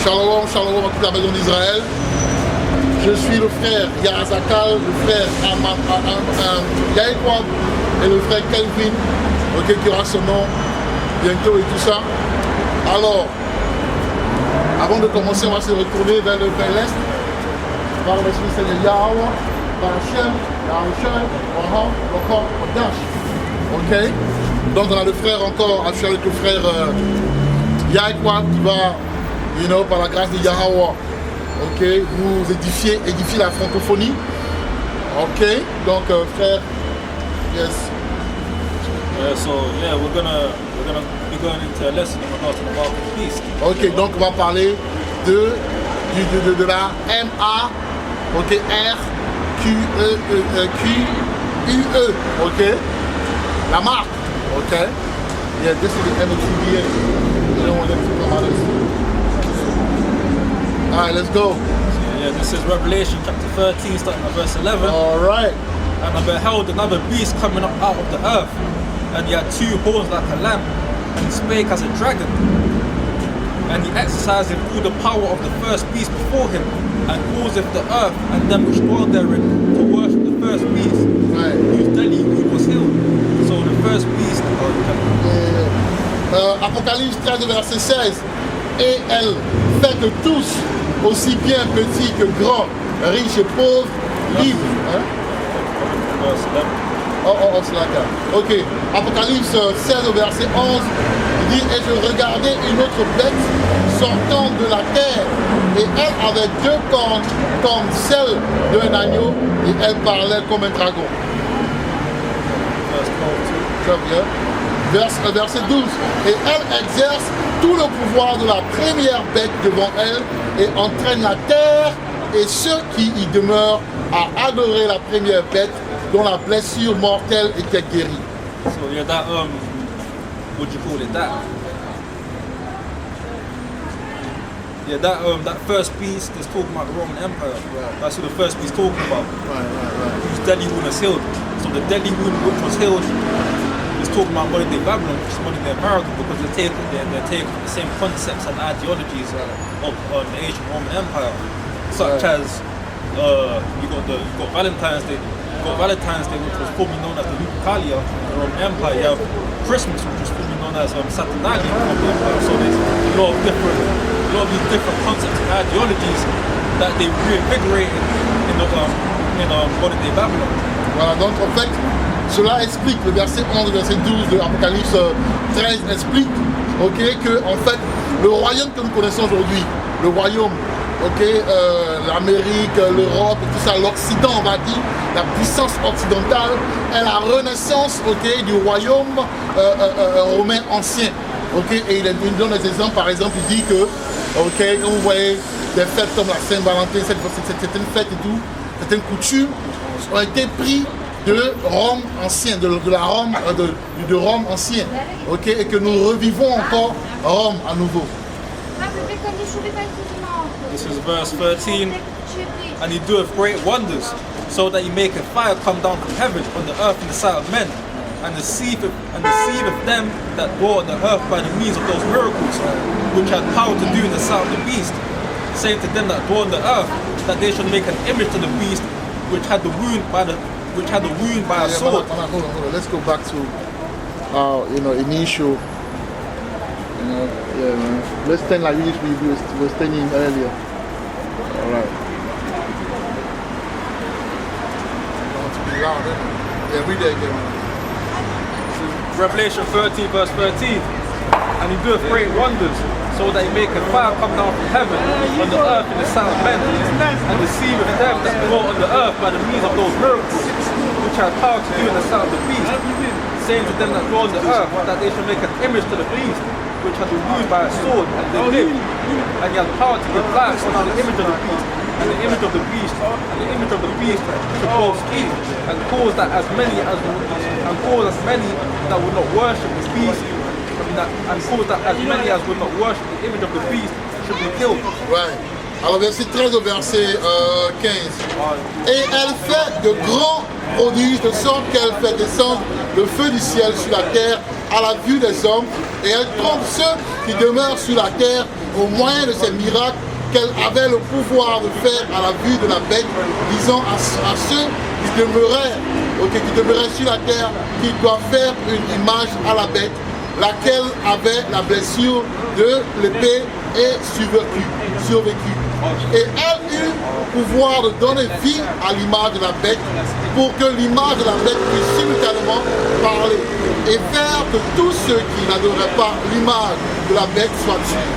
Shalom, shalom à toute la maison d'Israël. Je suis le frère Yahawashi, le frère Yaiqab et le frère Kelvin, okay, qui aura son nom bientôt et tout ça. Alors, avant de commencer, on va se retourner vers l'est. Par l'esprit Seigneur Yahweh, par Hachem, Yahawashi, encore Dash. Ok? Donc on a le frère encore, je suis avec le frère Yaiqab qui va, par la grâce de Yahweh, ok, nous édifier la francophonie. Ok? Donc frère, yes. We're gonna be going into a lesson in regards to the mark of the beast. Ok, donc on va parler de la MA, ok, R Q U E, ok, la marque, ok. Yeah, this is the MOTBA. You don't want them to come out of this. Alright, let's go. Yeah, this is Revelation chapter 13, starting at verse 11. Alright. And I beheld another beast coming up out of the earth, and he had two horns like a lamb, and he spake as a dragon. And he exercised all the power of the first beast before him, and causeth the earth and them which dwell therein to worship the first beast, right, whose belly was healed. So the first beast. Apocalypse 13, verset 16. Et elle fait que tous, aussi bien petits que grands, riches et pauvres, libres. Hein? C'est là. Ok. Apocalypse 16, verset 11. Il dit, et je regardais une autre bête sortant de la terre, et elle avait deux cornes comme celles d'un agneau, et elle parlait comme un dragon. Verset 12. Et elle exerce tout le pouvoir de la première bête devant elle, et entraîne la terre et ceux qui y demeurent à adorer la première bête, dont la blessure mortelle était guérie. So yeah, that what do you call it? That first beast is talking about the Roman Empire. Right. That's who the first beast talking about. Right. Whose deadly wound is healed. So the deadly wound which was healed is talking about modern day Babylon, which is modern day America, because they're taking the same concepts and ideologies of the ancient Roman Empire, such as you got Valentine's Day. Valentine's Day, which was formerly known as the Lupercalia in the Roman Empire. You have Christmas, which was formerly known as Saturnalia in the Roman Empire. So there's a lot of these different concepts and ideologies that they reinvigorated in modern day Babylon. Voilà, donc en fait, cela explique, le verset 11, le verset 12 de l'Apocalypse 13 explique, ok, que en fait, le royaume que nous connaissons aujourd'hui, le royaume, ok, l'Amérique, l'Europe et tout ça, l'Occident, on va dire, la puissance occidentale est la renaissance, ok, du royaume romain ancien, ok, et il donne des exemples, par exemple, il dit que, ok, quand vous voyez des fêtes comme la Saint-Valentin, certaines fêtes et tout, certaines coutumes ont été pris de Rome ancien, de Rome ancien, ok, et que nous revivons encore Rome à nouveau. This is verse 13. And he doeth great wonders, so that he maketh fire come down from heaven on the earth in the sight of men, and deceiveth them that dwell on the earth by the means of those miracles, which had power to do in the sight of the beast, saying to them that dwell on the earth, that they should make an image to the beast, which had the wound by a sword. Hold on. Let's go back to our initial. Let's stand like we were standing earlier. All right. Loud, yeah, we did get one. Revelation 13, verse 13. And he doeth great wonders, so that he maketh fire come down from heaven on the earth in the sight of men, and deceiveth them that dwell on the earth by the means of those miracles, which had power to do in the sight of the beast, saying to them that dwell on the earth that they should make an image to the beast, which had been wounded by a sword, and they lived. And he had power to give life unto the image of the beast, and the image of the beast, should both speak, and cause as many that would not worship the beast, and cause that as many as would not worship the image of the beast should be killed. Right. Alors verset 13 au verset 15. Et elle fait de grands prodiges de sorte qu'elle fait descendre le feu du ciel sur la terre à la vue des hommes, et elle trompe ceux qui demeurent sur la terre au moyen de ces miracles qu'elle avait le pouvoir de faire à la vue de la bête, disant à ceux qui demeuraient, qui demeuraient sur la terre, qu'ils doivent faire une image à la bête, laquelle avait la blessure de l'épée et survécu. Et elle eut pouvoir de donner vie à l'image de la bête, pour que l'image de la bête puisse simultanément parler et faire que tous ceux qui n'adoraient pas l'image de la bête soient tués.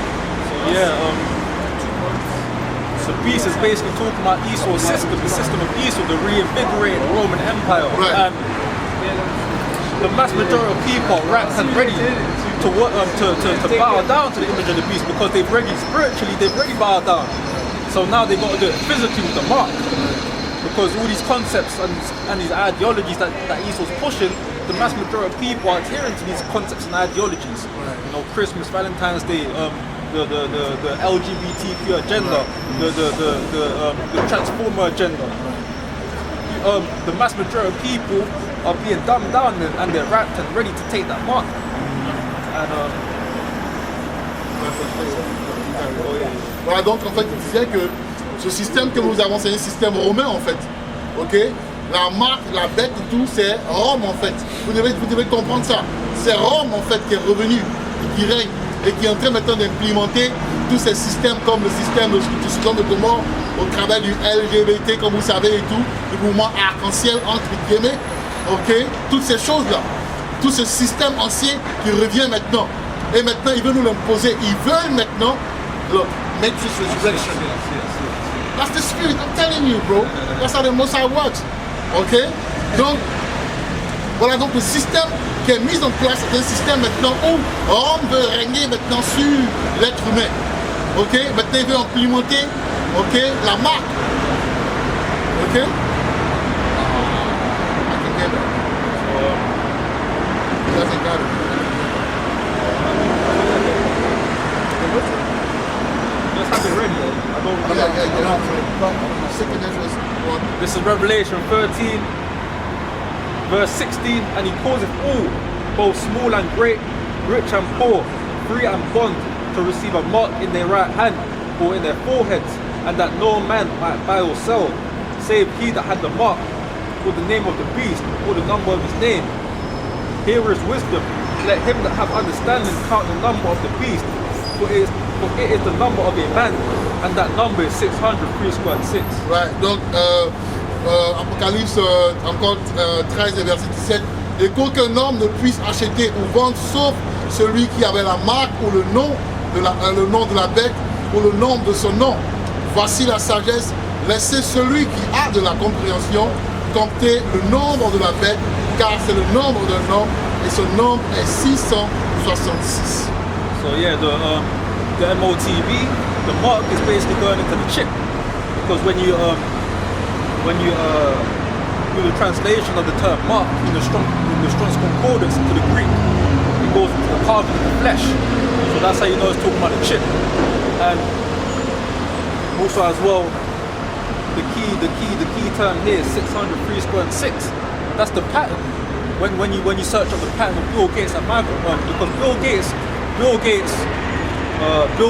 So beast is basically talking about Esau's system, the system of Esau, the reinvigorated Roman Empire. Right. And the mass majority of people are rapt and ready to bow down to the image of the beast, because they've already bowed down. So now they've got to do it physically with the mark, because all these concepts and these ideologies that Esau's pushing, the mass majority of people are adhering to these concepts and ideologies. You know, Christmas, Valentine's Day, the LGBTQ agenda, the transformer agenda. The mass majority of people are being dumbed down and they're wrapped and ready to take that mark. Voilà, donc en fait, il disait que ce système que nous avons, c'est un système romain en fait. Ok? La marque, la bête et tout, c'est Rome en fait. Vous devez comprendre ça. C'est Rome en fait qui est revenu et qui règne et qui est en train maintenant d'implémenter tous ces systèmes comme le système de Sodome et Gomorrhe au travers du LGBT, comme vous savez, et tout, du mouvement arc-en-ciel entre guillemets. Ok? Toutes ces choses-là. Tout ce système ancien qui revient maintenant. Et maintenant, ils veulent nous l'imposer. Ils veulent maintenant, look, make this resurrection. That's the spirit, I'm telling you, bro. That's how the Most High works. Ok? Donc, voilà donc le système qui est mis en place, c'est un système maintenant où Rome veut régner maintenant sur l'être humain. Ok? Maintenant, il veut implémenter, ok, la marque. Ok? Doesn't got it. Just have it ready. This is Revelation 13, verse 16, and he causeth all, both small and great, rich and poor, free and bond, to receive a mark in their right hand or in their foreheads, and that no man might buy or sell, save he that had the mark, or the name of the beast, or the number of his name. Here is wisdom. Let him that have understanding count the number of the beast, for it is the number of a man, and that number is 600 square and 6. Right, donc Apocalypse encore 13 et verset 17. Et qu'aucun homme ne puisse acheter ou vendre sauf celui qui avait la marque ou le nom de la bête ou le nom de son nom. Voici la sagesse. Laissez celui qui a de la compréhension compter le nombre de la bête, car c'est le nombre d'un homme et ce nombre est 666. So yeah, the MOTB, the mark is basically going into the chip, because when you do the translation of the term mark in the Strong's Concordance into the Greek, it goes into the carving of the flesh. So that's how you know it's talking about the chip. And also as well, the key term here is 600 square and 6. That's the pattern. When you search up the pattern of Bill Gates and Microsoft, because Bill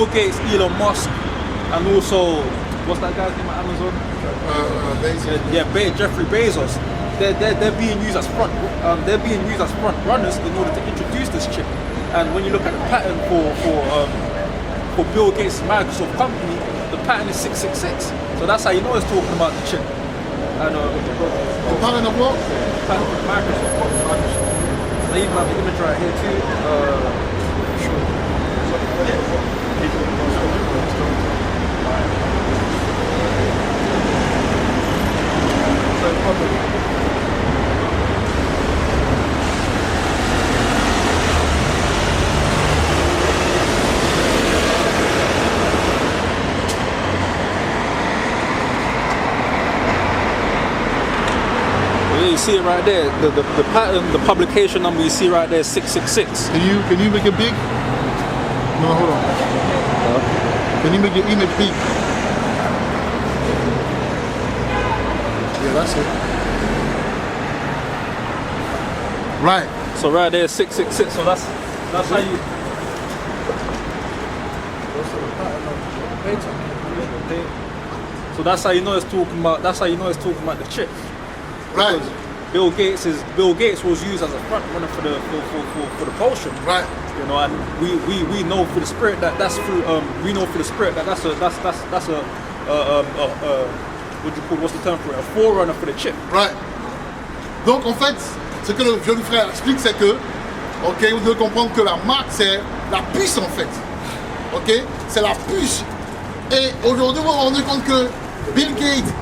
Gates, Elon Musk, and also what's that guy's name at Amazon? Bezos. Jeffrey Bezos. They're being used as front runners in order to introduce this chip. And when you look at the pattern for Bill Gates' Microsoft company, the pattern is 666. So that's how you know it's talking about the chip. And the pattern of what? Pattern of Microsoft. They even have the image right here too. You see it right there. The pattern, the publication number you see right there is 666. Can you make it big? No, hold on. Can you make your image big? Yeah, that's it. Right. So right there is 666. So that's how you. So that's how you know it's talking about. That's how you know it's talking about the chip. Right. Because Bill Gates was used as a front runner for the potion. Right. You know, and we know for the spirit that's through we know for the spirit that's a what do you call, what's the term for it? A forerunner for the chip. Right. Donc en fait, ce que le jeune frère explique, c'est que, ok, vous devez comprendre que la marque, c'est la puce en fait. Ok, c'est la puce. Et aujourd'hui, vous vous rendez compte que Bill Gates,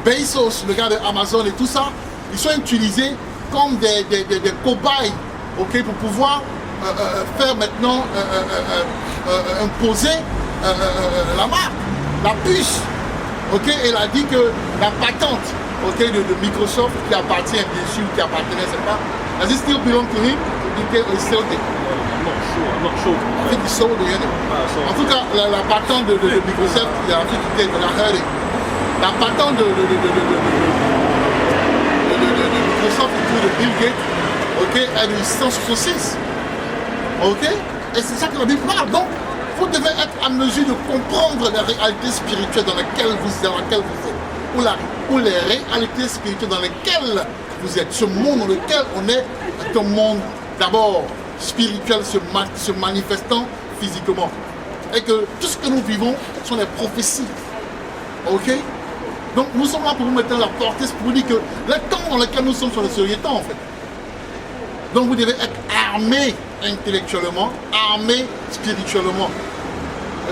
Bezos, le gars de Amazon et tout ça, ils sont utilisés comme des cobayes, ok, pour pouvoir faire maintenant imposer la marque, la puce. Ok, et il a dit que la patente, ok, de Microsoft qui appartient bien sûr, qui appartenait, c'est pas, does it still belong to him? He sold it. I'm not sure. I think he sold it. En tout cas, la patente de Microsoft, il a fait qu'il a heard it. La patente de Microsoft et de Bill Gates, ok, elle est 166. Ok, et c'est ça que la Bible parle. Donc, vous devez être en mesure de comprendre les réalités spirituelles dans lesquelles vous êtes, ou les réalités spirituelles dans lesquelles vous êtes. Ce monde dans lequel on est un monde d'abord spirituel se manifestant physiquement. Et que tout ce que nous vivons sont des prophéties. Ok? Donc nous sommes là pour vous mettre la portée, pour vous dire que les temps dans lesquels nous sommes sont les derniers temps en fait. Donc vous devez être armé intellectuellement, armé spirituellement,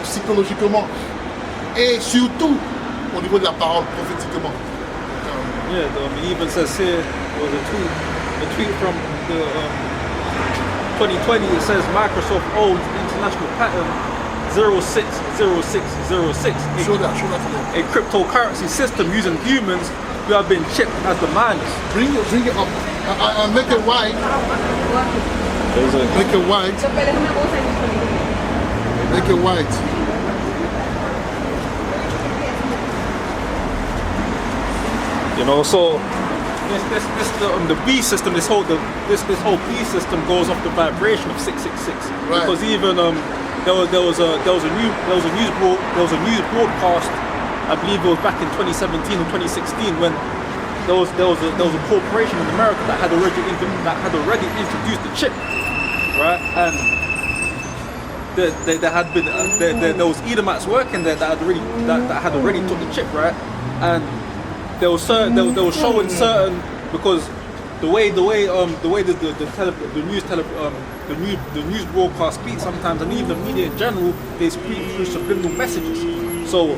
psychologiquement et surtout au niveau de la parole prophétiquement. Yeah, it even says here, was a tweet from the 2020, it says Microsoft owns international patent 060606, Show that to them. a cryptocurrency system using humans who have been chipped as the miners. Bring it up. Make it white. Make it white. Make it white. You know, so the B system, this whole B system goes off the vibration of 666. Right. Because even there was a news broadcast, I believe it was back in 2017 or 2016, when there was a corporation in America that had already introduced the chip, right? And there had been there was Edomites working there that had already took the chip, right? And they were showing certain, because the way the news broadcast speak sometimes, and even the media in general, they speak through subliminal messages. So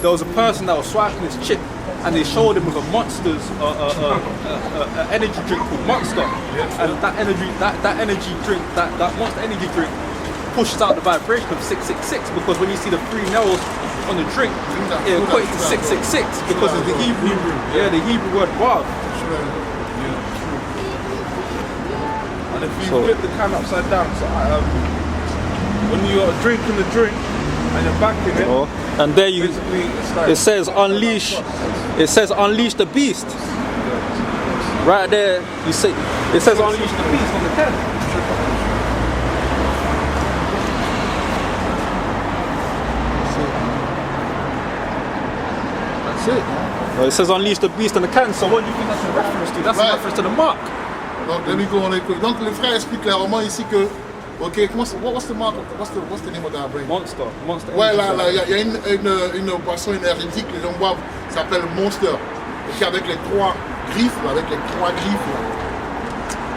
there was a person that was swiping his chip, and they showed him with a Monster's energy drink called Monster, and that Monster energy drink pushes out the vibration of 666, because when you see the three nails on the drink, it equates to 666 because it's the Hebrew word Vav. And if you flip the can upside down, so when you're drinking the drink and you're backing it, and there like, it says unleash the beast. Right there, it says unleash the beast on the can. Well, it says unleash the beast on the can, so what do you think that's a reference to? That's a reference to the mark. Donc, let me go on quick. Donc, le frère explique clairement ici que, ok, what's the mark? What's the name of that brand? Monster. Ouais, là, il y a une boisson énergétique, les gens boivent, ça s'appelle Monster. Ok, avec les trois griffes, là,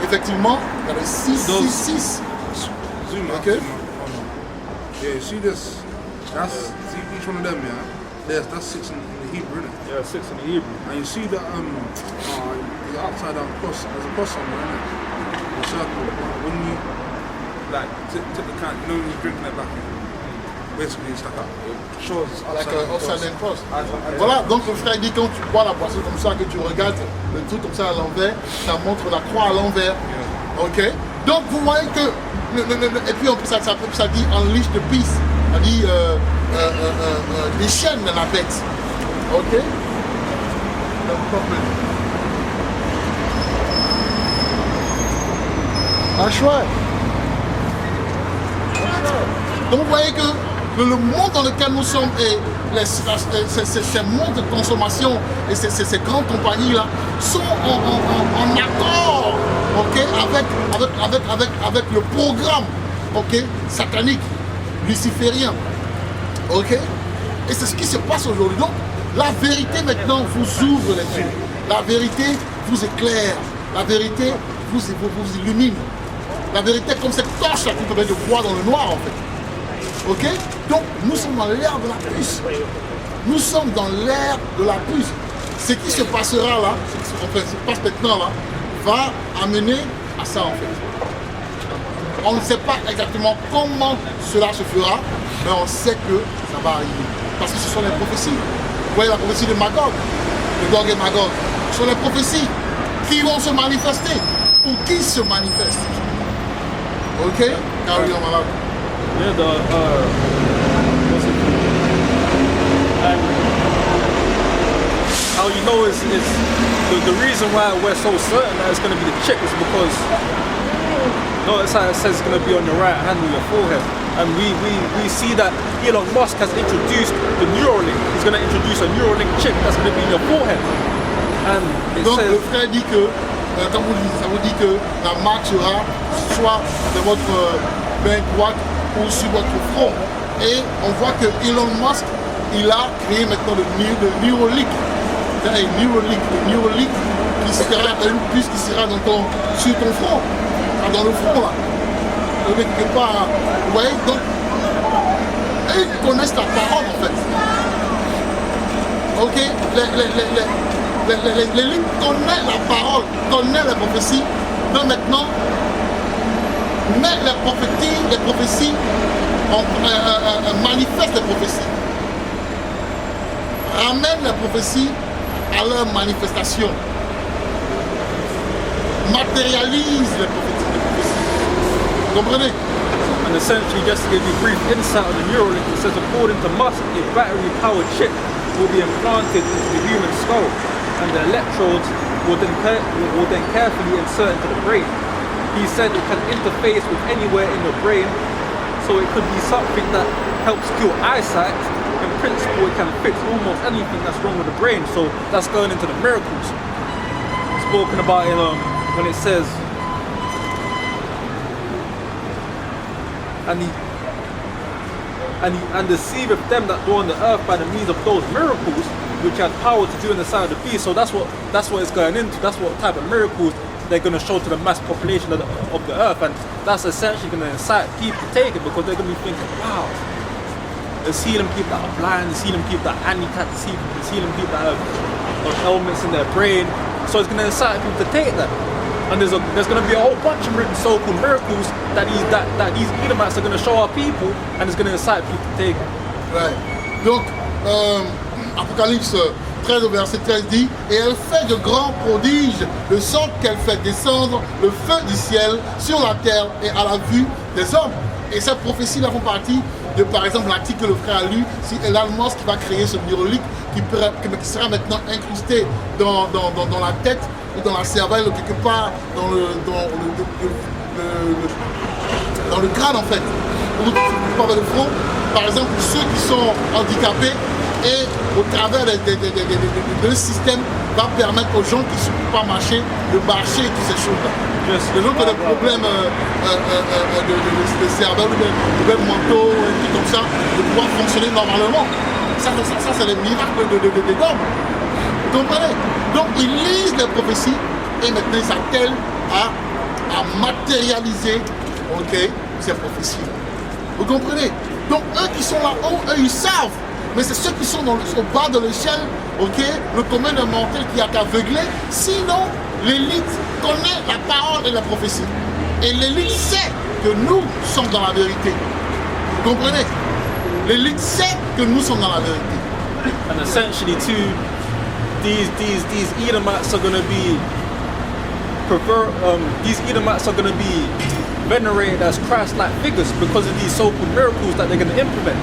Effectivement, il y a le 666. Zoom out. Okay. Yeah, see this? See each one of them, yeah? That's 6 in the Hebrew, isn't it? Yeah, 6 in the Hebrew. And you see the upside down cross, there's a cross on there, isn't it? The circle. When you tip the can, you know when you're drinking it back, basically it's like a shows like an upside down cross. Voilà, donc le frère dit quand tu bois la boisson comme ça, que tu regardes le truc comme ça à l'envers, ça montre la croix à l'envers. Ok? Donc vous voyez que, et puis en plus ça dit unleash the beast, ça dit déchaîne la bête. Ok? Ah chouette. Donc vous voyez que le monde dans lequel nous sommes et ces mondes de consommation et ces grandes compagnies-là sont en accord, okay, avec le programme, okay, satanique, luciférien. Okay? Et c'est ce qui se passe aujourd'hui. Donc, la vérité maintenant vous ouvre les yeux. La vérité vous éclaire. La vérité vous illumine. La vérité comme cette torche-là qui permet de voir dans le noir, en fait. Ok? Donc, nous sommes dans l'ère de la puce. Nous sommes dans l'ère de la puce. Ce qui se passera là, ce qui se passe maintenant là, va amener à ça, en fait. On ne sait pas exactement comment cela se fera, mais on sait que ça va arriver. Parce que ce sont les prophéties. Vous voyez la prophétie de Magog, de Gog et Magog. Ce sont les prophéties qui vont se manifester ou qui se manifestent. Ok? Carry on, Malak. Yeah, what's it called? And how you know is the reason why we're so certain that it's going to be the chick is because notice how it says it's going to be on your right hand or your forehead. And we see that Elon Musk has introduced the Neuralink. He's going to introduce a Neuralink chip that's going to be in your forehead. And it donc says, le frère dit que, comme vous dites, ça vous dit que la marque sera soit de votre main droite ou sur votre front. Et on voit que Elon Musk, il a créé maintenant le Neuralink. Le Neuralink qui sera une puce qui sera sur ton front, dans le front là. Quelque part, vous voyez, donc ils connaissent la parole en fait. Ok, l'élite connaît la parole, connaît la prophétie. Donc maintenant, mais les prophéties manifestent les prophéties. Ramènent les prophéties à leur manifestation. Matérialisent les prophéties. Comprenez? and essentially, just to give you brief insight on the Neuralink, it says according to Musk, a battery-powered chip will be implanted into the human skull, and the electrodes will then carefully insert into the brain. He said it can interface with anywhere in your brain, so it could be something that helps cure eyesight. In principle, it can fix almost anything that's wrong with the brain. So that's going into the miracles spoken about in when it says, and deceiveth them that dwell on the earth by the means of those miracles which had power to do in the sight of the beast. So that's what it's going into. That's what type of miracles they're going to show to the mass population of the earth, and that's essentially going to incite people to take it, because they're going to be thinking, wow, they see them people that are blind, they see them people that are handicapped, they see them people that have ailments in their brain. So it's going to incite people to take that. And there's going to be a whole bunch of so-called miracles that these Edomites are going to show our people, and it's going to incite people to take it. Right. Donc, Apocalypse 13 au verset 13 dit, et elle fait de grands prodiges, de sorte qu'elle fait descendre le feu du ciel sur la terre et à la vue des hommes. Et cette prophétie-là font partie de, par exemple, l'article que le frère a lu, si Elon Musk qui va créer ce Neuralink qui sera maintenant incrusté dans la tête ou dans la cervelle ou quelque part dans le crâne en fait, ou par le front, par exemple ceux qui sont handicapés, et au travers de système va permettre aux gens qui ne peuvent pas marcher de marcher toutes ces choses-là. Les gens qui ont des problèmes de cerveau, des problèmes mentaux, des trucs comme ça, de pouvoir fonctionner normalement. Ça c'est les miracles des hommes. Vous comprenez? Donc ils lisent les prophéties et maintenant ils s'attellent à matérialiser, okay, ces prophéties. Vous comprenez? Donc eux qui sont là-haut, eux ils savent. Mais c'est ceux qui sont au bas de l'échelle, okay, le commun des mortels qui a qu'aveugler. Sinon, l'élite connaît la parole et la prophétie. Et l'élite sait que nous sommes dans la vérité. Vous comprenez? L'élite sait que nous sommes dans la vérité. And essentially, too, these Edomites are going to be venerated as Christ-like figures because of these so-called miracles that they're going to implement.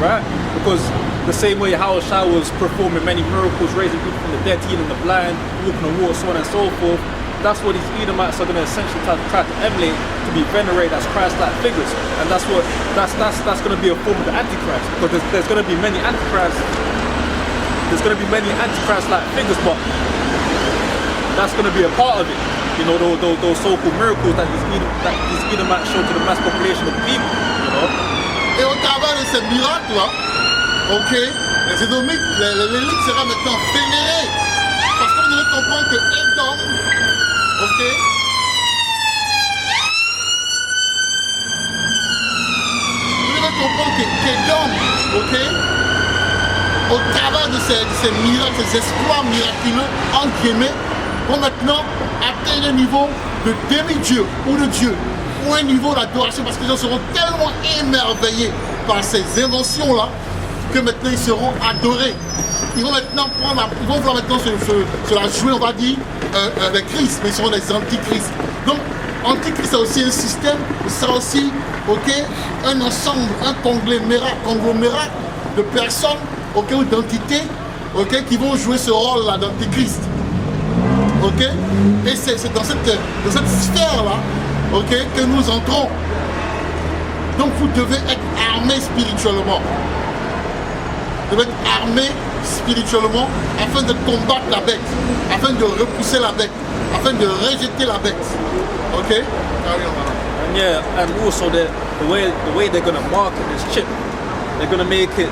Right? Because the same way Yahawashi was performing many miracles, raising people from the dead, healing the blind, walking on water, so on and so forth, that's what these Edomites are going to essentially try to emulate, to be venerated as Christ-like figures, and that's going to be a form of the Antichrist, because there's going to be many Antichrists. There's going to be many Antichrist-like figures, but that's going to be a part of it. You know, those so-called miracles that these Edomites show to the mass population of people. You know. Et au travers de ces miracles-là, ok, les Édomites, l'élite sera maintenant vénérée. Parce que vous devez comprendre que Édom, ok, vous devez comprendre qu'Édom, ok, au travers de ces miracles, ces exploits miraculeux, entre guillemets, vont maintenant atteindre un niveau de demi-dieu ou de Dieu, ou un niveau d'adoration, parce que les gens seront tellement émerveillés par ces inventions-là que maintenant ils seront adorés. Ils vont maintenant vouloir maintenant se la jouer, on va dire, avec Christ, mais ils seront des antichrists. Donc, antichrist, c'est aussi un système, c'est aussi, ok, un ensemble, un conglomérat de personnes, ok, ou d'entités, ok, qui vont jouer ce rôle-là d'antichrist. Ok, et c'est dans cette sphère-là, ok, que nous entrons. Donc vous devez être armés spirituellement. Vous devez être armés spirituellement afin de combattre la bête, afin de repousser la bête, afin de rejeter la bête. Ok? And yeah, and also the way they're gonna market this chip, they're gonna market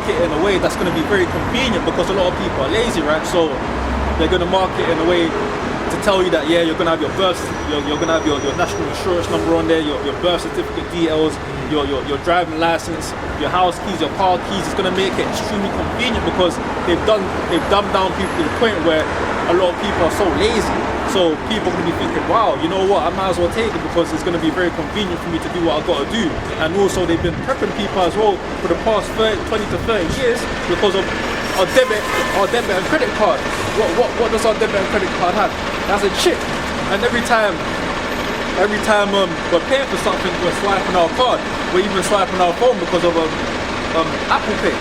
it in a way that's gonna be very convenient, because a lot of people are lazy, right? So they're going to market it in a way to tell you that, yeah, you're going to have your birth, you're going to have your national insurance number on there, your birth certificate details, your driving license, your house keys, your car keys. It's going to make it extremely convenient, because they've dumbed down people to the point where a lot of people are so lazy. So people are going to be thinking, wow, you know what, I might as well take it, because it's going to be very convenient for me to do what I've got to do. And also they've been prepping people as well for the past 20 to 30 years because of our debit and credit card. What does our debit and credit card have? It has a chip, and every time we're paying for something, we're swiping our card. We're even swiping our phone because of Apple Pay,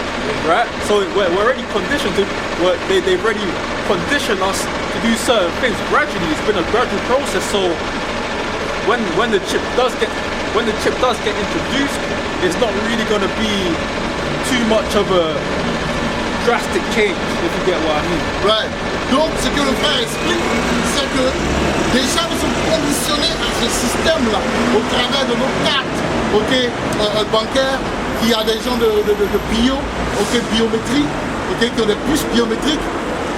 right? So we're already conditioned to. They've already conditioned us to do certain things gradually. It's been a gradual process. So when the chip does get introduced, it's not really going to be too much of a drastic change, if you get what I mean. Right. Donc, ce que le frère explique, c'est que déjà nous sommes conditionnés à ce système-là au travers de nos cartes, ok, bancaires, qui a des gens de biométrie, ok, qui ont des puces biométriques,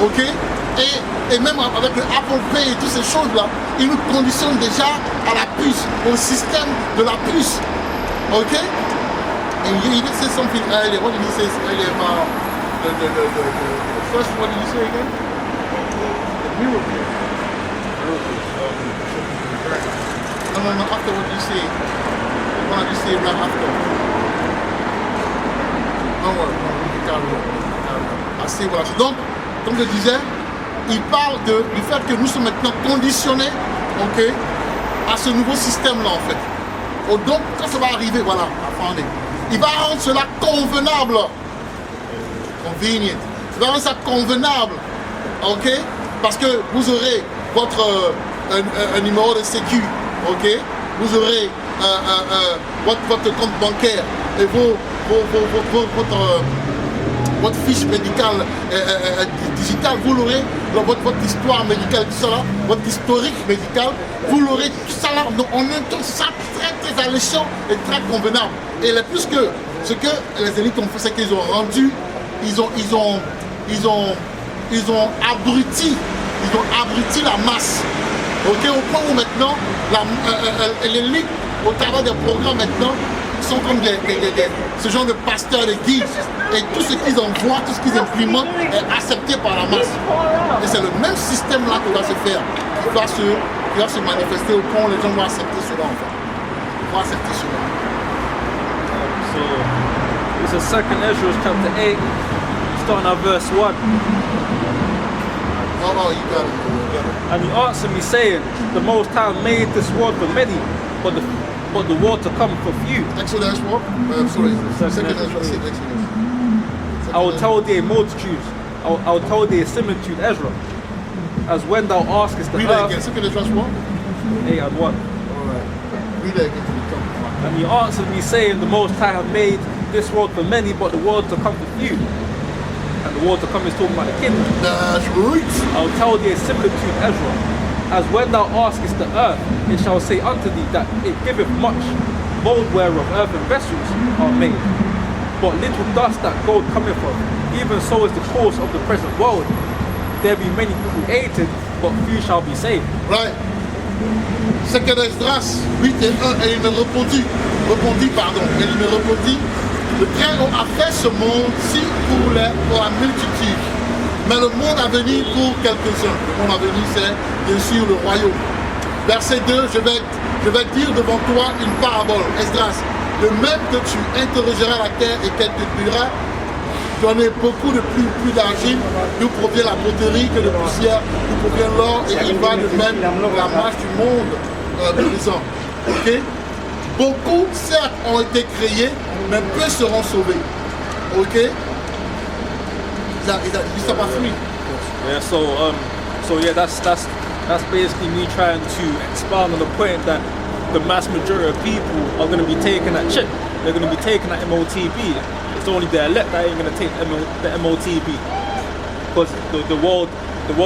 ok, et même avec le Apple Pay et toutes ces choses-là, ils nous conditionnent déjà à la puce, au système de la puce, ok. And he did say something earlier. What did he say earlier about the first? What did you say again? The miracle. No. After what you say, what did you say right after? Don't worry. I see what I say. Donc, comme je disais, il parle du fait que nous sommes maintenant conditionnés, ok, à ce nouveau système-là en fait. Donc, quand ça va arriver, voilà, attendez. Il va rendre cela convenable. Convenient. Il va rendre ça convenable. Ok? Parce que vous aurez votre un numéro de sécu. Ok? Vous aurez votre compte bancaire et votre fiche médicale digitale. Vous l'aurez dans votre histoire médicale, tout ça là, votre historique médical. Vous l'aurez tout ça là. Donc, en même temps, ça très très alléchant et très convenable. Et le plus que ce que les élites ont fait, c'est qu'ils ont rendu, ils ont abruti la masse. Ok, au point où maintenant l'élite, au travers des programmes maintenant, sont comme ce genre de pasteurs, de guides. Et tout ce qu'ils envoient, tout ce qu'ils implémentent est accepté par la masse. Et c'est le même système là qui va se faire, qui va se manifester au point où les gens vont accepter cela en fait. Ils vont accepter cela. So, this is 2nd Ezra chapter 8, starting at verse 1. Oh, you got it. And he answered me, saying, the Most High made this world for many, but the world to come for few. Exodus what? Sorry. 2nd Ezra. I will tell thee a multitude, I will tell thee a similitude, Ezra. as when thou askest the Read that earth. again. C'est que les gens soient. 8 and 1. Read that again to the top. And he answered me, saying, the Most High have made this world for many, but the world to come for few. And the world to come is talking about the kingdom. That's right. I'll tell thee a similitude, Ezra. As when thou askest the earth, it shall say unto thee that it giveth much, mold whereof earthen vessels are made. But little dust that gold cometh from, even so is the course of the present world. There be many created, but few shall be saved. Right. C'est que Esdras 8 et 1, et il me répondit, et il me répondit, le Très-Haut a fait ce monde-ci pour la multitude, mais le monde à venir pour quelques-uns. Le monde à venir, c'est bien sûr le royaume. Verset 2, je vais dire devant toi une parabole. Esdras, de même que tu interrogeras la terre et qu'elle te dira, donner beaucoup de plus d'argile, d'où provient la poterie que de poussière, d'où provient l'or, et il va de même la marche du monde présent. Ok? Beaucoup, certes, ont été créés, mais peu seront sauvés. Ok? Is that about three? Yeah, so yeah, that's basically me trying to expand on the point that the mass majority of people are going to be taking that chip. They're going to be taking that MOTB. It's only the elect that ain't going to take the MOTB, because the world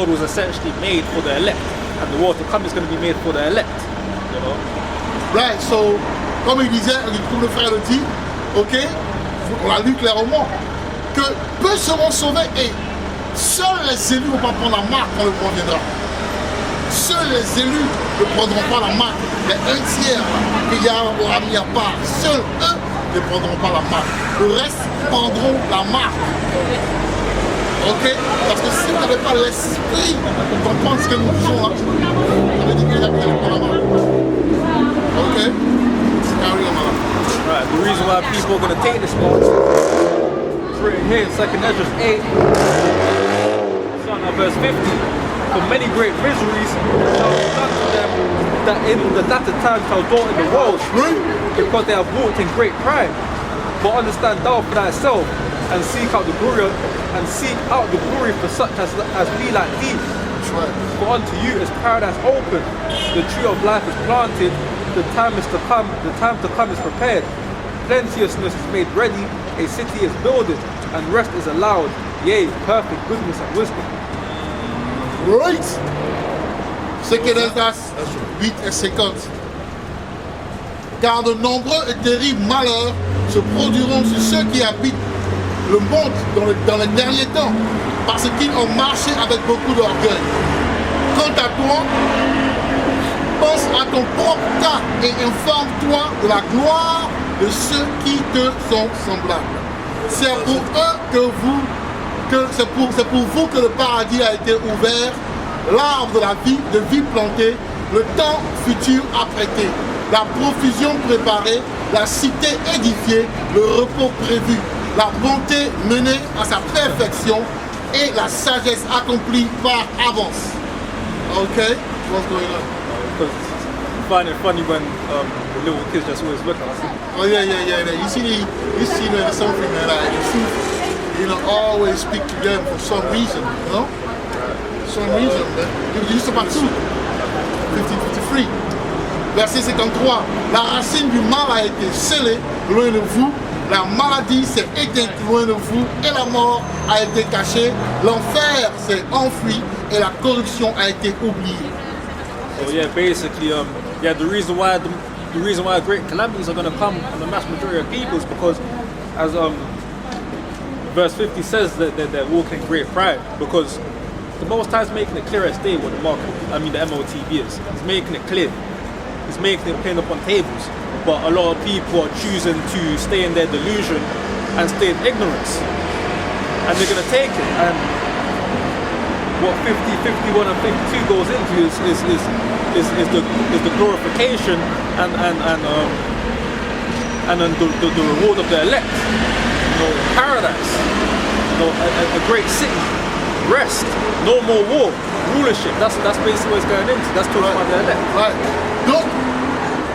was essentially made for the elect, and the world to come is going to be made for the elect. You know. Right. So, comme il disait, comme le frère le dit, ok, on l'a lu clairement, que peu seront sauvés et seuls les élus ne vont pas prendre la marque quand le moment viendra. Seuls les élus ne prendront pas la marque. Les un tiers qu'il y aura mis à part, seuls eux ne prendront pas la marque. Le reste prendront la marque. Ok? Parce que si vous n'avez pas l'esprit pour comprendre ce que nous disons là, ça veut dire qu'il y a pas la marque. Ok? Carry on, Malak. Right. The reason why people are going to take this mark is written here in 2nd Ezra 8, starting at verse 50. For many great miseries shall be done to them that in the latter time shall dwell in the world, because they have walked in great pride. But understand thou for thyself, and seek out the glory for such as be like thee. For unto you is paradise open, the tree of life is planted, the time to come is prepared. Plenteousness is made ready, a city is builded, and rest is allowed, yea, perfect goodness and wisdom. Right. C'est que Esdras 8 et 50. Car de nombreux et terribles malheurs se produiront sur ceux qui habitent le monde dans les derniers temps, parce qu'ils ont marché avec beaucoup d'orgueil. Quant à toi, pense à ton propre cas et informe-toi de la gloire de ceux qui te sont semblables. C'est pour eux c'est pour vous que le paradis a été ouvert, l'arbre de la vie, de vie plantée, le temps futur apprêté, la provision préparée, la cité édifiée, le repos prévu, la bonté menée à sa perfection et la sagesse accomplie par avance. Okay? What's going on? I find it funny when the little kids just always look at us. Oh yeah. You see there's something that always speak to them for some reason, you know? Some reason, man. You used to partout. 1553. Verset 53. La racine du mal a été scellée loin de vous. La maladie s'est éteinte loin de vous. Et la mort a été cachée. L'enfer s'est enfui. Et la corruption a été oubliée. So yeah, basically, the reason why great calamities are going to come on the mass majority of people is because, as verse 50 says, that they're walking in great pride, because the Most High is making it clear as day what the MOTB is. He's making it clear. He's making it plain upon tables. But a lot of people are choosing to stay in their delusion and stay in ignorance, and they're going to take it. And what 50, 51, and 52 goes into is the glorification and then the reward of the elect. Paradise, a great city, rest, no more war, rulership. That's basically what it's going into. That's talking about the elect. Right. Donc,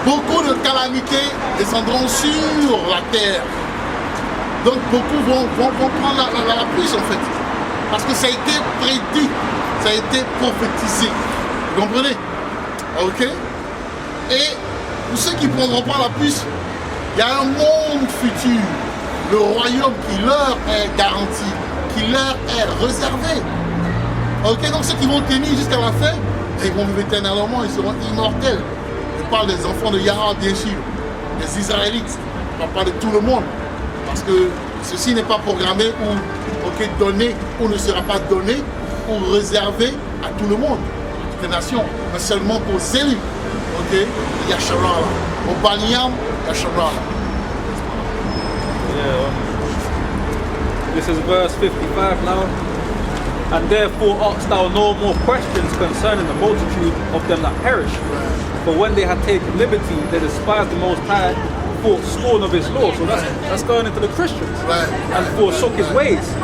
beaucoup de calamités descendront sur la terre. Donc, beaucoup vont prendre la pluie en fait. Parce que ça a été prédit. Ça a été prophétisé. Vous comprenez? Ok? Et pour ceux qui ne prendront pas la puce, il y a un monde futur. Le royaume qui leur est garanti, qui leur est réservé. Ok? Donc ceux qui vont tenir jusqu'à la fin, ils vont vivre éternellement, ils seront immortels. Je parle des enfants de Yahweh, bien sûr, des Israélites. Je ne parle pas de tout le monde. Parce que ceci n'est pas programmé ou donné ou ne sera pas donné ou réservé à tout le monde, à toutes les nations, mais seulement aux élus. Ok? Yahshua, au Baliam, Yahshua. Yeah. This is verse 55 now. And therefore asked thou no more questions concerning the multitude of them that perish. For when they had taken liberty, they despised the Most High, thought scorn of his law. So that's going into the Christians. And forsook his ways.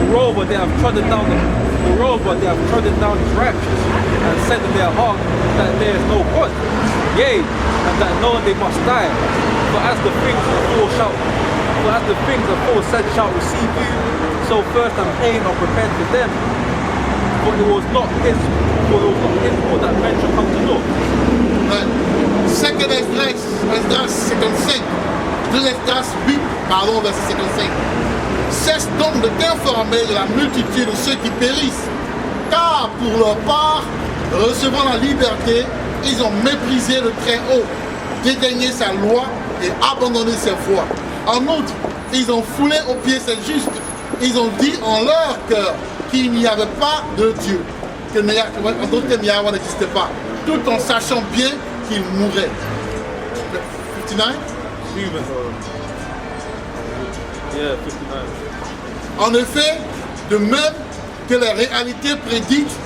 Moreover, they have trodden down his righteous, and said in their heart that there is no God. Yea, and that knowing they must die. For as the things afore said shall receive you, so first I'm paying or prepared for them. For it was not his will that men should come to know. Second Esdras 55, 2 Esdras 8, pardon, verset 55. Cesse donc de t'informer de la multitude de ceux qui périssent, car pour leur part, recevant la liberté, ils ont méprisé le Très-Haut, dédaigné sa loi et abandonné ses voies. En outre, ils ont foulé aux pieds ses justes. Ils ont dit en leur cœur qu'il n'y avait pas de Dieu, que en d'autres termes, Yahweh n'existait pas, tout en sachant bien qu'il mourrait. 59? Yeah, 59. En effet, de même que les réalités prédites,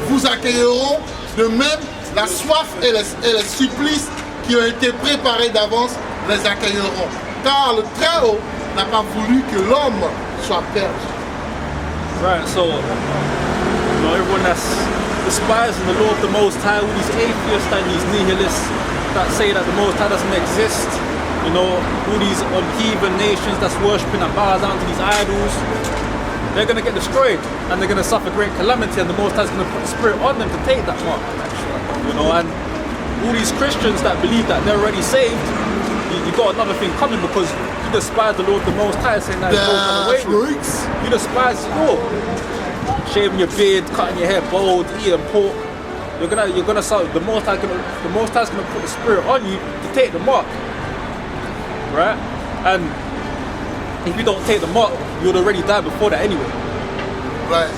vous accueilleront, de même la soif et les supplices qui ont été préparés d'avance les accueilleront. Car le Très-Haut n'a pas voulu que l'homme soit perdu. Right, so everyone that's despising the law of the Most High, all these atheists and these nihilists that say that the Most High doesn't exist, all these heathen nations that's worshipping and bow down to these idols, they're going to get destroyed and they're going to suffer great calamity, and the Most High is going to put the Spirit on them to take that mark. And all these Christians that believe that they're already saved, you got another thing coming, because you despise the Lord the Most High, saying that That's right. you despise the law. Shaving your beard, cutting your hair bald, eating pork. You're gonna start. The Most High is gonna put the Spirit on you to take the mark, right? And if you don't take the mark, you'll already die before that anyway. Right.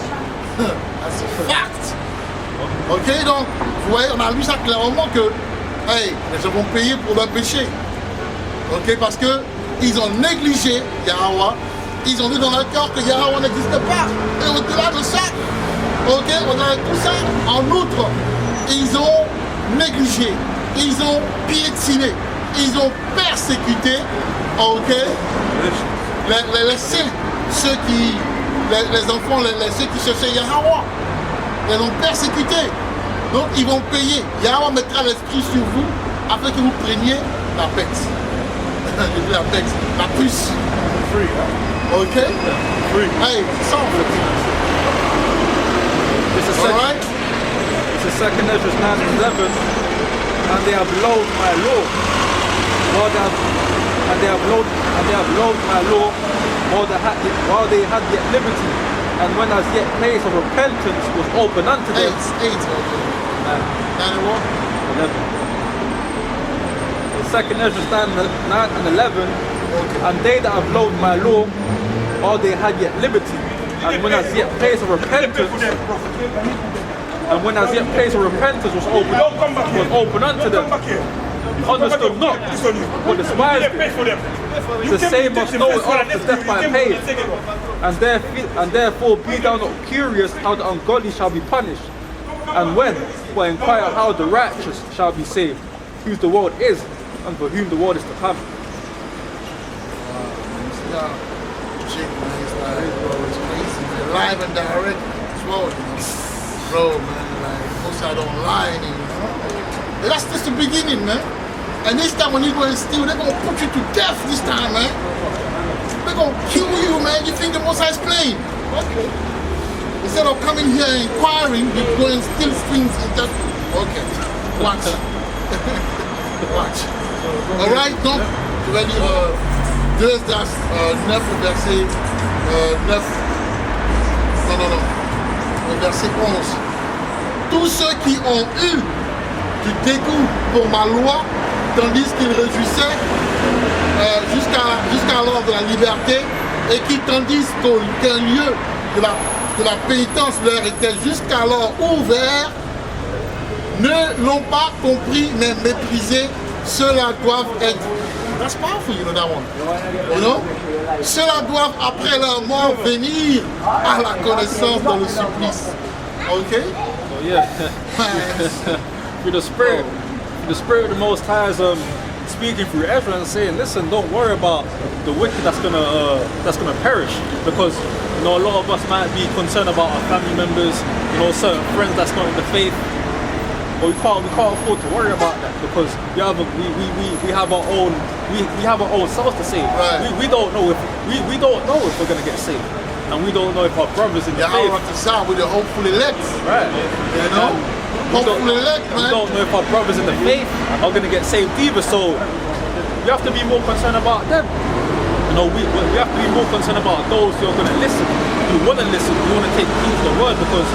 That's a fact. Ok, donc, vous voyez, on a vu ça clairement que, les gens vont payer pour leur péché. Ok, parce que ils ont négligé Yahweh, ils ont dit dans leur cœur que Yahweh n'existe pas. Et au-delà de ça, ok, au-delà de tout ça, en outre, ils ont négligé, ils ont piétiné, ils ont persécuté, ok, les saints, les enfants, ceux qui cherchaient Yahweh, ils ont persécuté. Donc ils vont payer. Yahweh mettra l'esprit sur vous afin que vous preniez la pète. La puce. Free, huh? Ok? Free. Hey, c'est ça en fait. It's a second Ezra 9:11, and they have loathed my law. And they have loathed my law while they had yet liberty, and when as yet place of repentance was open unto them. 8, okay. 91? 11. Second Ezra 9 and 11, Okay. and they that have loathed my law, while they had yet liberty, and when as yet place of repentance, was open unto them, understood not, but despised it. The same must know it after death by pain, and therefore be thou not curious how the ungodly shall be punished, and when, but inquire how the righteous shall be saved, whose the world is, and for whom the world is to come. It's crazy, man. Live and direct as well, Bro, man, like, most I don't lie anymore. But that's just the beginning, man. And this time when you go and steal, they're gonna put you to death this time, man. They're gonna kill you, man. You think the Most High is playing? Okay. Instead of coming here and inquiring, you go and steal strings and just... Ok, watch. Watch. Alright, donc, je vais lire 2 Esdras 9 au verset 9. Non. Au verset 11. Tous ceux qui ont eu du dégoût pour ma loi, tandis qu'ils réjouissaient jusqu'alors de la liberté, et qui tandis qu'un lieu de la pénitence leur était jusqu'alors ouvert, ne l'ont pas compris mais méprisé, ceux-là doivent être... That's powerful, you know that one. You know? Ceux-là doivent après leur mort venir à la connaissance dans le supplice. Ok? So yeah. Through the Spirit of the Most High is speaking through Ezra and saying, listen, don't worry about the wicked that's gonna perish, because a lot of us might be concerned about our family members, certain friends that's not in the faith. But we can't afford to worry about that, because we have our own souls to save. Right. We don't know if we're gonna get saved, and we don't know if our brothers in the faith. With the hopeful elect. Right. You know? Hopeful elect, man. We don't know if our brothers in the faith are gonna get saved either. So we have to be more concerned about them. We have to be more concerned about those who are gonna listen, who wanna listen, who wanna take heed to the word, because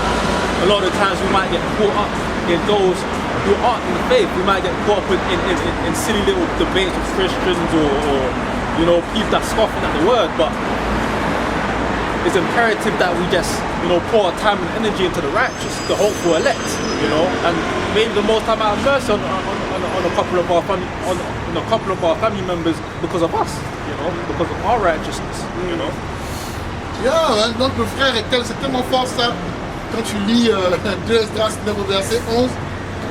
a lot of the times we might get caught up in those who aren't in the faith. We might get caught up in silly little debates with Christians or people that scoffing at the word. But it's imperative that we just pour our time and energy into the righteous, the hopeful elect, and maybe the most time out of mercy on a couple of our family members because of us, because of our righteousness, Yeah, donc le frère c'est tellement fort ça. Quand tu lis 2 Esdras 9 au verset 11,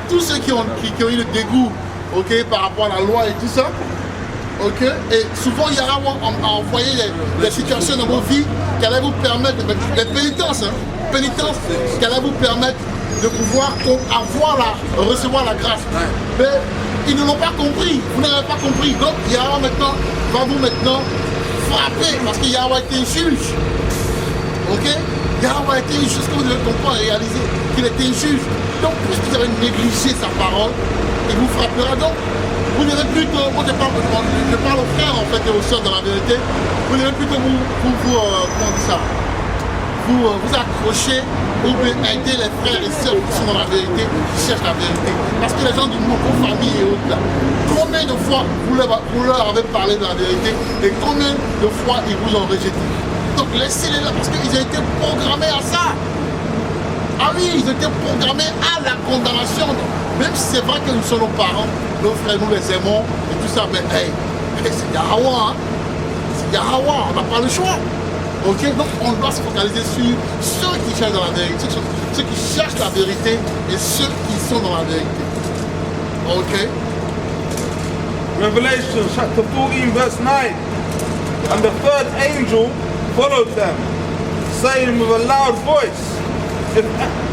tous ceux qui ont eu le dégoût, ok, par rapport à la loi et tout ça, ok, et souvent Yahweh a envoyé des situations dans vos vies qui allaient vous permettre, des pénitences, qui allaient vous permettre de pouvoir recevoir la grâce. Mais ils ne l'ont pas compris, vous n'avez pas compris, donc Yahweh va vous frapper, parce que Yahweh était un juge, ok. Yahweh était une chose que vous devez comprendre et réaliser, qu'il était un juge. Donc, puisque vous avez négligé sa parole, il vous frappera. Donc, vous devez plutôt, moi je parle aux frères en fait et aux sœurs dans la vérité, vous devez plutôt vous accrocher ou aider les frères et sœurs qui sont dans la vérité, qui cherchent la vérité. Parce que les gens du monde, vos familles et autres là, combien de fois vous leur avez parlé de la vérité et combien de fois ils vous ont rejeté? Donc laissez-les là parce qu'ils ont été programmés à ça. Ah oui, ils ont été programmés à la condamnation. Donc, même si c'est vrai que nous sommes nos parents, nos frères, nous les aimons et tout ça, mais c'est Yahweh, hein? C'est Yahweh, on n'a pas le choix. Ok, donc on doit se focaliser sur ceux qui cherchent dans la vérité, ceux qui cherchent la vérité et ceux qui sont dans la vérité. Ok. Revelation chapter 14 verse 9. And the third angel followed them, saying with a loud voice,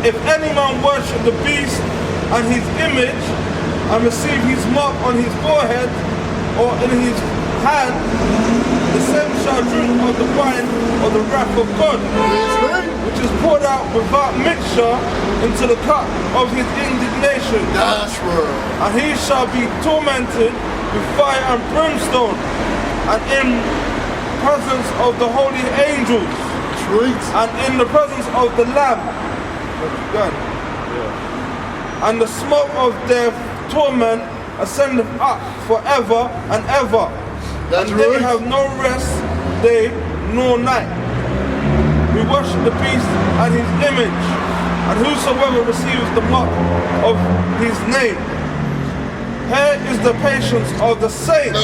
if any man worship the beast and his image and receive his mark on his forehead or in his hand, the same shall drink of the wine of the wrath of God, which is poured out without mixture into the cup of his indignation. That's right. And he shall be tormented with fire and brimstone, and in presence of the holy angels, and in the presence of the Lamb. And the smoke of their torment ascendeth up forever and ever. And they have no rest day nor night. We worship the beast and his image, and whosoever receives the mark of his name. Here is the patience of the saints.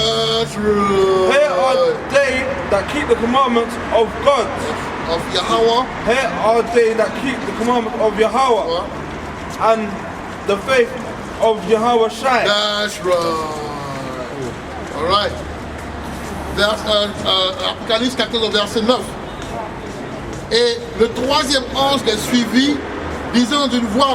Here are they that keep the commandments of God. Of Yahweh. Here are they that keep the commandments of Yahweh and the faith of Yahawashi. That's right. All right. Apocalypse 14 verset 9. Et le troisième ange les suivit, disant d'une voix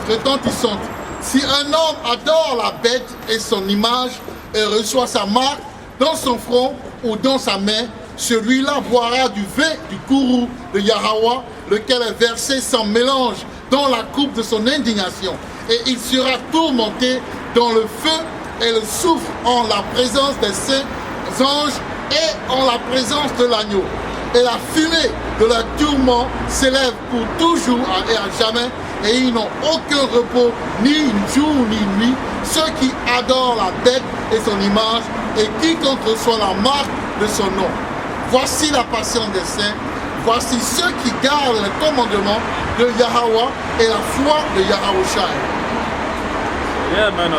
retentissante, si un homme adore la bête et son image et reçoit sa marque dans son front ou dans sa main, celui-là boira du vin du courroux de Yahweh lequel est versé sans mélange dans la coupe de son indignation. Et il sera tourmenté dans le feu et le soufre en la présence des saints anges et en la présence de l'agneau. Et la fumée de leur tourment s'élève pour toujours et à jamais, et ils n'ont aucun repos, ni jour ni nuit, ceux qui adorent la bête et son image, et quiconque reçoit la marque de son nom. Voici la patience des saints, voici ceux qui gardent les commandements de Yahweh et la foi de Yahawashi. Yeah, man.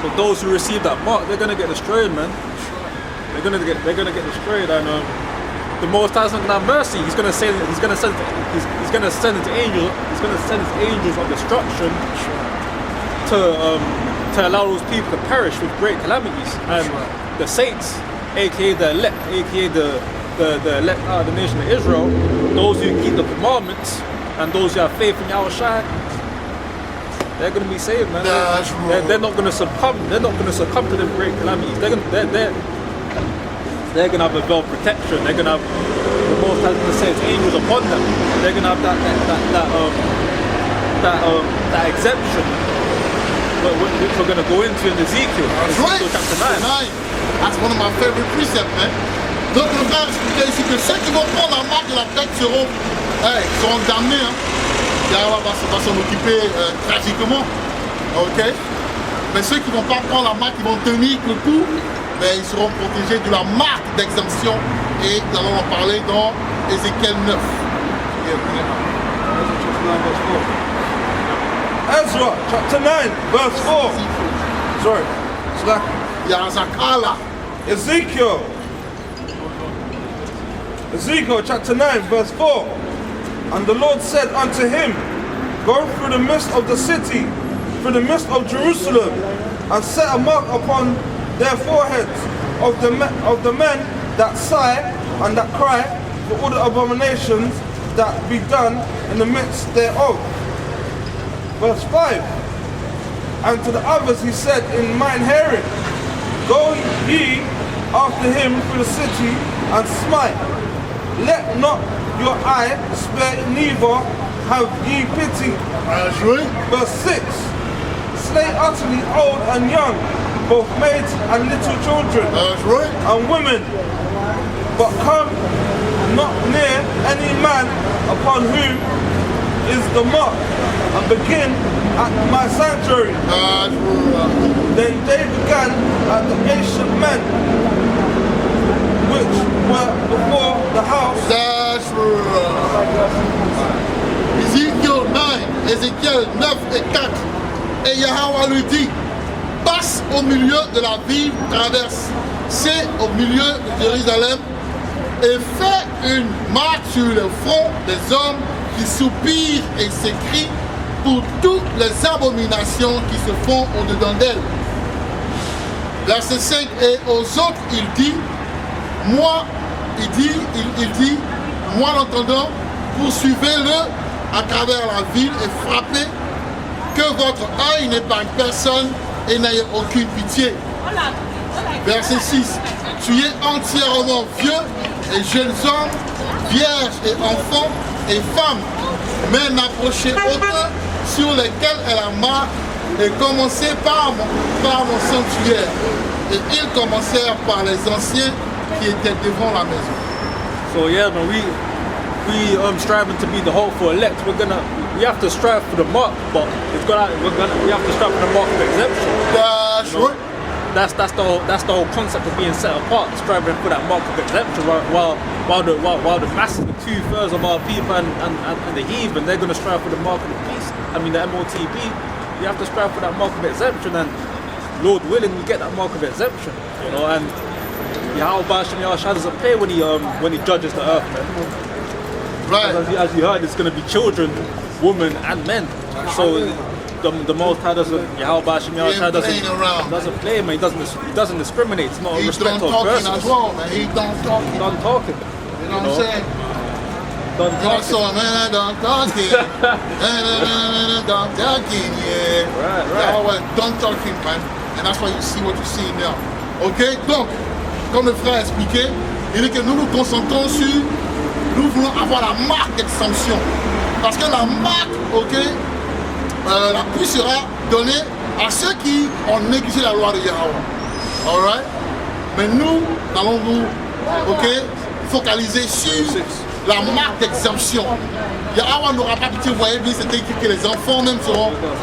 So those who receive that mark, they're gonna get destroyed, man. They're gonna get destroyed, and the Most High is not gonna have mercy. He's gonna send his angels of destruction to allow those people to perish with great calamities. And the saints, aka the elect, aka the elect out of the nation of Israel, those who keep the commandments and those who have faith in Yahawashi, they're going to be saved, man. They're not going to succumb. They're not going to succumb to them great calamities. They're going to have a veil of protection. They're going to have the Most High to say His angels upon them. They're going to have that exemption, which we're going to go into in Ezekiel. Ezekiel chapter 9. That's one of my favorite precepts, man. Donc le frère expliquait ici que ceux qui vont prendre la marque de la bête seront damnés. Hein. Yahweh va s'en occuper tragiquement. Ok. Mais ceux qui ne vont pas prendre la marque, qui vont tenir le coup, mais ils seront protégés de la marque d'exemption. Et nous allons en parler dans Ézéchiel 9. Ezra chapter 9 verse 4. Sorry. Yazakala. Ezekiel chapter 9 verse 4. And the Lord said unto him, go through the midst of the city, through the midst of Jerusalem, and set a mark upon their foreheads of the men that sigh and that cry for all the abominations that be done in the midst thereof. Verse 5. And to the others he said in mine hearing, go ye after him through the city and smite. Let not your eye spare, neither have ye pity. Verse 6. Slay utterly old and young, both maids and little children, and women, but come not near any man upon whom is the mark, and begin at my sanctuary. Then they began at the ancient men which were before the house. Ézéchiel 9 et 4. Et Yahweh lui dit, passe au milieu de la ville, traverse, c'est au milieu de Jérusalem, et fais une marque sur le front des hommes qui soupirent et s'écrient pour toutes les abominations qui se font au-dedans d'elles. Verset 5, et aux autres il dit, moi, il dit, moi l'entendant, poursuivez-le à travers la ville et frappez, que votre œil n'épargne personne et n'ayez aucune pitié. Verset 6, tu es entièrement vieux et jeunes hommes, vierges et enfants et femmes, mais n'approchez aucun sur lesquels est la marque, et commencez par mon sanctuaire. Et ils commencèrent par les anciens qui étaient devant la maison. So yeah, man, we striving to be the hopeful elect. We have to strive for the mark, but we have to strive for the mark of exemption. That's right. That's the whole concept of being set apart, striving for that mark of exemption. While the masses, the 2/3 of our people and the heathen, they're going to strive for the mark of the beast. I mean the MOTB. You have to strive for that mark of exemption, and Lord willing, we get that mark of exemption. You know, and Yahawashi doesn't play when he judges the earth, man. Right. As you heard, it's going to be children, women, and men. So the Most High Yahawashi doesn't play, man. He doesn't discriminate. It's not a respect of persons. As well, man. He done talking. Done talking. You know what I'm saying? Done talking. Man, done talking. Done talking, yeah. Right. Yahweh done talking, man. And that's why you see what you see now. Ok? Donc, comme le frère a expliqué, il dit que nous nous concentrons sur nous voulons avoir la marque d'exemption. Parce que la marque, ok, la pluie sera donnée à ceux qui ont négligé la loi de Yahweh. Alright? Mais nous allons nous, ok, focaliser sur la marque d'exemption. Yahweh n'aura pas pitié, vous voyez bien, c'était écrit que les enfants même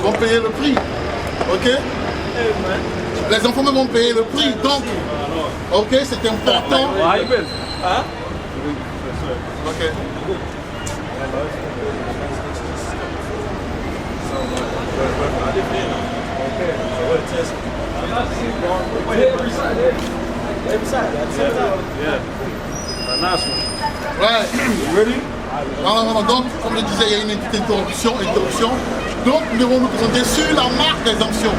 vont payer le prix. Ok? Les enfants même vont payer le prix. Donc, ok, c'est important. Ok. Ouais. Ready? Non. Donc, comme je disais, il y a une petite interruption. Donc, nous devons nous concentrer sur la marque d'exemption.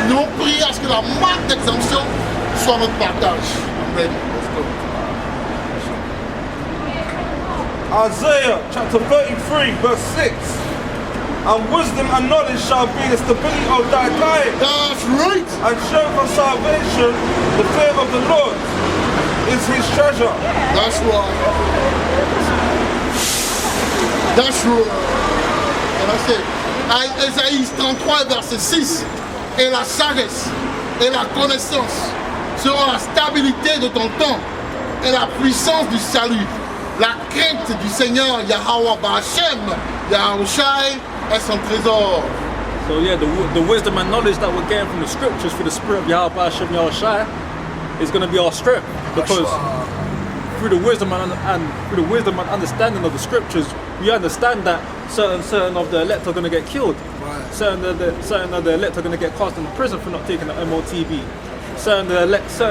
Nous devons prier à ce que la marque d'exemption soit notre partage. Ready? Let's go. Isaiah chapter 33 verse 6. And wisdom and knowledge shall be the stability of thy time. That's right. And strength and salvation, the fear of the Lord is his treasure. That's right. That's right. Ésaïe 33 verset 6. Et la sagesse et la connaissance seront la stabilité de ton temps et la puissance du salut. La crainte du Seigneur Yahweh Ba'Hashem, Yahawashi est son trésor. So yeah, the wisdom and knowledge that we're getting from the scriptures through the spirit of Yahweh Ba'Hashem Yahawashi is going to be our strength, because through the wisdom and understanding of the scriptures, we understand that certain of the elect are going to get killed. Right. Certain of the elect are going to get cast into prison for not taking the MOTB. Certain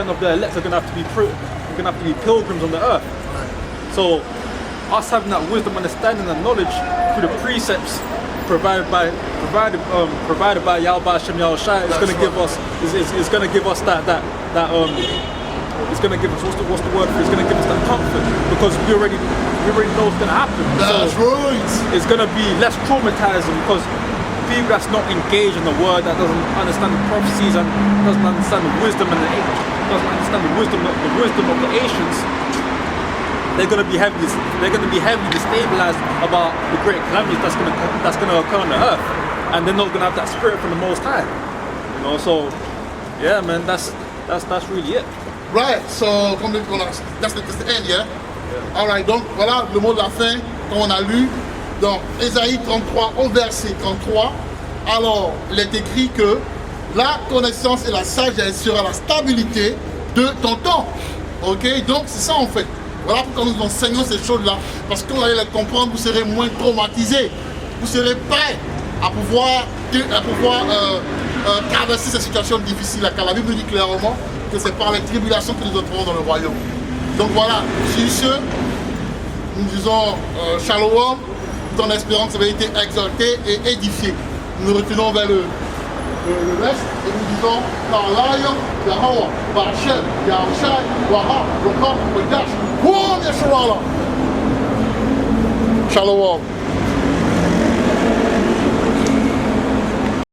of the elect are going to have to be pilgrims on the earth. So, us having that wisdom, understanding, and knowledge through the precepts provided by Yahweh Ba'Hashem Yahawashi is going to give us is going to give us that it's going to give us what's the word for it? It's going to give us that comfort, because we already know what's going to happen. That's right. It's going to be less traumatizing, because people that's not engaged in the word, that doesn't understand the prophecies and doesn't understand the wisdom and doesn't understand the wisdom of the ancients, they're going to be heavily destabilized about the great calamity that's going to occur on the earth, and they're not going to have that spirit from the Most High. You know, so yeah, man, that's really it. Right, so that's the end, yeah? Alright, donc voilà le mot de la fin qu'on a lu dans Ésaïe 33 au verset 33. Alors, il est écrit que la connaissance et la sagesse sera la stabilité de ton temps. Ok, donc c'est ça en fait. Voilà pourquoi nous enseignons ces choses-là. Parce qu'on allait les comprendre, vous serez moins traumatisés. Vous serez prêts à pouvoir traverser ces situations difficiles. Car la Bible nous dit clairement que c'est par les tribulations que nous entrons dans le royaume. Donc voilà, sur ce, nous disons Shalom, tout en espérant que ça va été exalté et édifié. Nous nous retenons vers le reste et nous disons par l'Aïon, Yahweh, Ba'Hashem, Yahawashi, Waha, Lokam, Kodash, Wom Yeshua. Shalom.